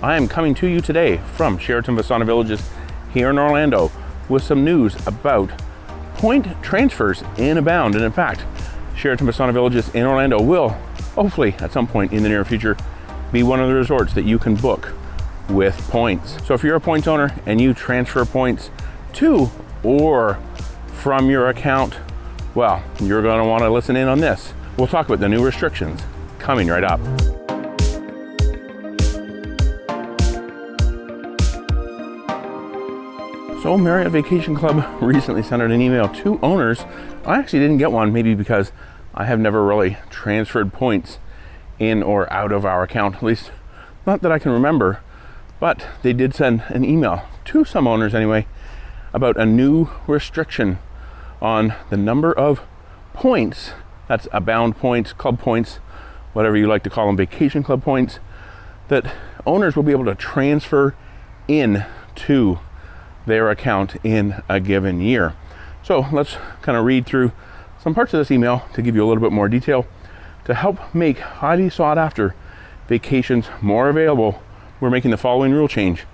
I am coming to you today from Sheraton Vistana Villages here in Orlando with some news about point transfers in Abound. And in fact, Sheraton Vistana Villages in Orlando will hopefully at some point in the near future be one of the resorts that you can book with points. So if you're a points owner and you transfer points to or from your account, well, you're going to want to listen in on this. We'll talk about the new restrictions coming right up. So Marriott Vacation Club recently sent out an email to owners. I actually didn't get one, maybe because I have never really transferred points in or out of our account, at least not that I can remember. But they did send an email to some owners anyway about a new restriction on the number of points, that's Abound points, club points, whatever you like to call them, vacation club points, that owners will be able to transfer in to their account in a given year. So let's kind of read through some parts of this email to give you a little bit more detail to help make highly sought after vacations more available. We're making the following rule change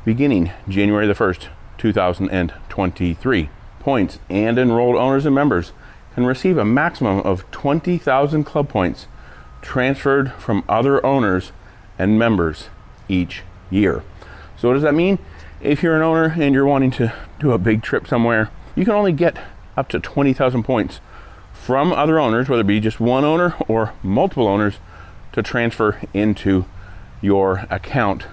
beginning January the 1st, 2023. Points and enrolled owners and members can receive a maximum of 20,000 club points transferred from other owners and members each year. So what does that mean? If you're an owner and you're wanting to do a big trip somewhere, you can only get up to 20,000 points from other owners, whether it be just one owner or multiple owners, to transfer into your account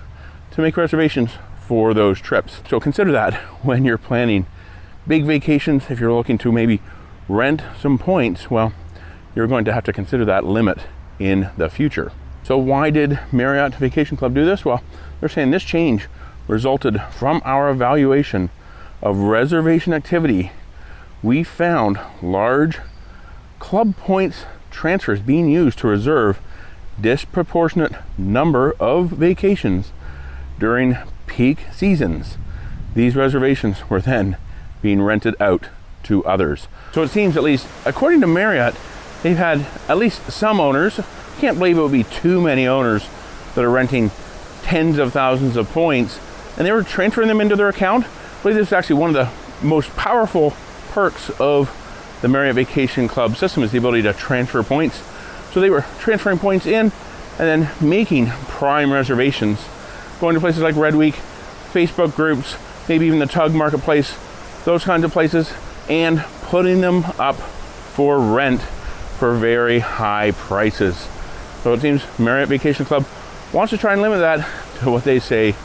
to make reservations for those trips. So consider that when you're planning big vacations. If you're looking to maybe rent some points, well, you're going to have to consider that limit in the future. So why did Marriott Vacation Club do this? Well, they're saying this change resulted from our evaluation of reservation activity. We found large club points transfers being used to reserve disproportionate number of vacations during peak seasons. These reservations were then being rented out to others. So it seems, at least according to Marriott, they've had at least some owners, can't believe it would be too many owners that are renting tens of thousands of points, and they were transferring them into their account. I believe this is actually one of the most powerful perks of the Marriott Vacation Club system, is the ability to transfer points. So they were transferring points in and then making prime reservations, going to places like Red Week, Facebook groups, maybe even the Tug Marketplace, those kinds of places, and putting them up for rent for very high prices. So it seems Marriott Vacation Club wants to try and limit that to what they say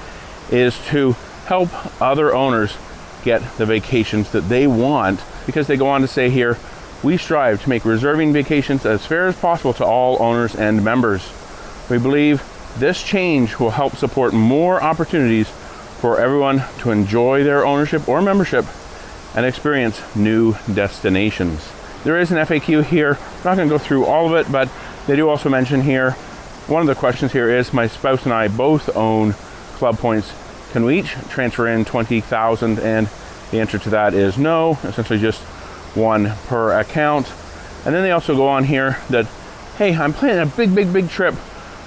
is to help other owners get the vacations that they want, because they go on to say here, we strive to make reserving vacations as fair as possible to all owners and members. We believe this change will help support more opportunities for everyone to enjoy their ownership or membership and experience new destinations. There is an FAQ here. I'm not going to go through all of it, but they do also mention here, one of the questions here is, my spouse and I both own club points. Can we each transfer in 20,000? And the answer to that is no, essentially just one per account. And then they also go on here that, hey, I'm planning a big trip.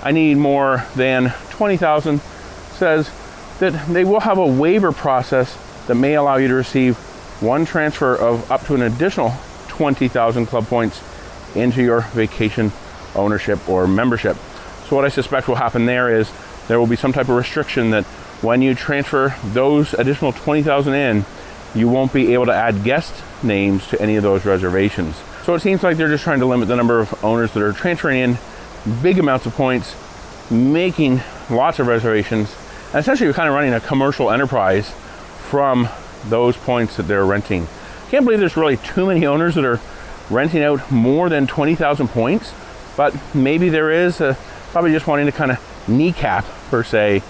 I need more than 20,000. Says that they will have a waiver process that may allow you to receive one transfer of up to an additional 20,000 club points into your vacation ownership or membership. So what I suspect will happen there is there will be some type of restriction that when you transfer those additional 20,000 in, you won't be able to add guest names to any of those reservations. So it seems like they're just trying to limit the number of owners that are transferring in big amounts of points, making lots of reservations, and essentially kind of running a commercial enterprise from those points that they're renting. Can't believe there's really too many owners that are renting out more than 20,000 points, but maybe there is probably just wanting to kind of kneecap, per se,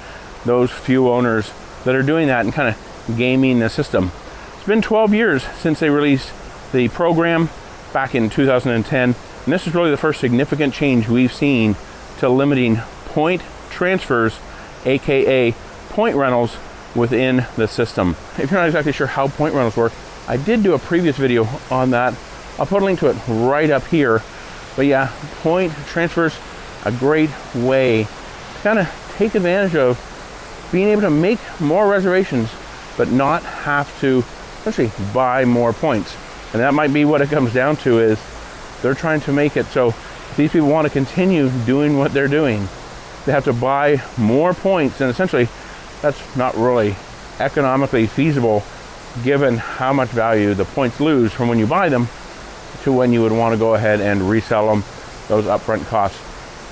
those few owners that are doing that and kind of gaming the system. It's been 12 years since they released the program back in 2010, and this is really the first significant change we've seen to limiting point transfers, aka point rentals, within the system. If you're not exactly sure how point rentals work, I did do a previous video on that. I'll put a link to it right up here. But yeah, point transfers, a great way to kind of take advantage of being able to make more reservations but not have to essentially buy more points. And that might be what it comes down to, is they're trying to make it so if these people want to continue doing what they're doing, they have to buy more points, and essentially that's not really economically feasible given how much value the points lose from when you buy them to when you would want to go ahead and resell them. Those upfront costs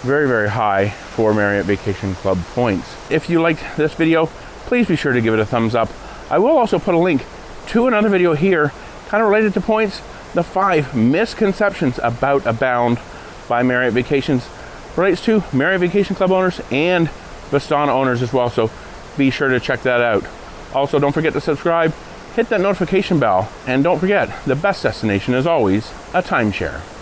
very, very high for Marriott Vacation Club points. If you liked this video, please be sure to give it a thumbs up. I will also put a link to another video here kind of related to points, the 5 misconceptions about Abound by Marriott Vacations. Relates to Marriott Vacation Club owners and Vistana owners as well, so be sure to check that out. Also, don't forget to subscribe, hit that notification bell, and don't forget, the best destination is always a timeshare.